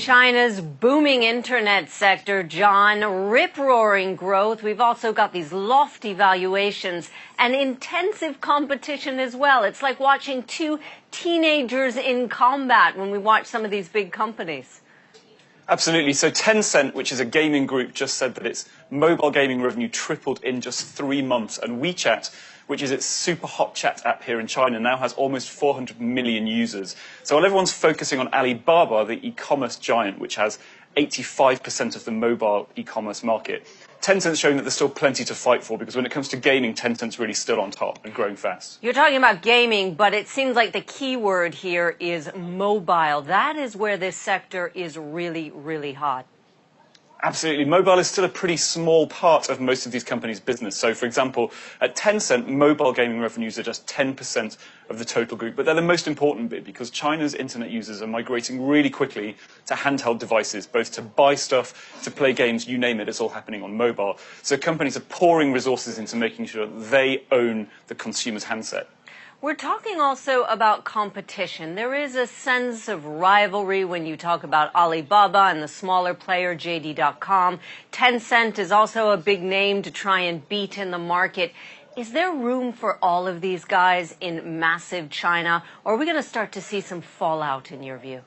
China's booming internet sector, John, rip-roaring growth. We've also got these lofty valuations and intensive competition as well. It's like watching two teenagers in combat when we watch some of these big companies. Absolutely. So Tencent, which is a gaming group, just said that its mobile gaming revenue tripled in just 3 months. And WeChat, which is its super hot chat app here in China, now has almost 400 million users. So while everyone's focusing on Alibaba, the e-commerce giant, which has 85% of the mobile e-commerce market, Tencent's showing that there's still plenty to fight for, because when it comes to gaming, Tencent's really still on top and growing fast. You're talking about gaming, but it seems like the key word here is mobile. That is where this sector is really, really hot. Absolutely. Mobile is still a pretty small part of most of these companies' business. So, for example, at Tencent, mobile gaming revenues are just 10% of the total group. But they're the most important bit, because China's internet users are migrating really quickly to handheld devices, both to buy stuff, to play games, you name it, it's all happening on mobile. So companies are pouring resources into making sure that they own the consumer's handset. We're talking also about competition. There is a sense of rivalry when you talk about Alibaba and the smaller player, JD.com. Tencent is also a big name to try and beat in the market. Is there room for all of these guys in massive China, or are we going to start to see some fallout in your view?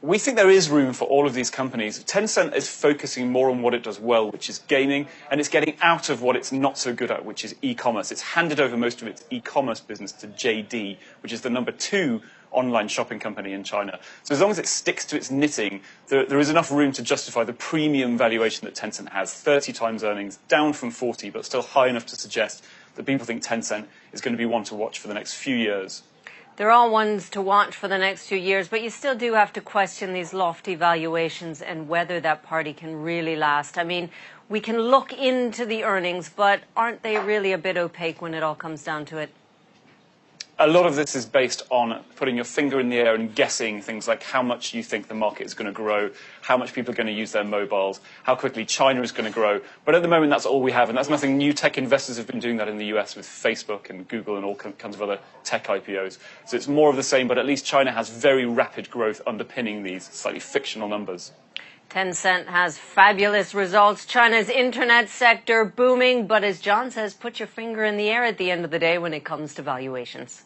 We think there is room for all of these companies. Tencent is focusing more on what it does well, which is gaming, and it's getting out of what it's not so good at, which is e-commerce. It's handed over most of its e-commerce business to JD, which is the #2 online shopping company in China. So as long as it sticks to its knitting, there is enough room to justify the premium valuation that Tencent has, 30 times earnings, down from 40, but still high enough to suggest that people think Tencent is going to be one to watch for the next few years. They're all ones to watch for the next few years, but you still do have to question these lofty valuations and whether that party can really last. I mean, we can look into the earnings, but aren't they really a bit opaque when it all comes down to it? A lot of this is based on putting your finger in the air and guessing things like how much you think the market is going to grow, how much people are going to use their mobiles, how quickly China is going to grow. But at the moment, that's all we have, and that's nothing new. Tech investors have been doing that in the US with Facebook and Google and all kinds of other tech IPOs. So it's more of the same, but at least China has very rapid growth underpinning these slightly fictional numbers. Tencent has fabulous results. China's internet sector booming, but as John says, put your finger in the air at the end of the day when it comes to valuations.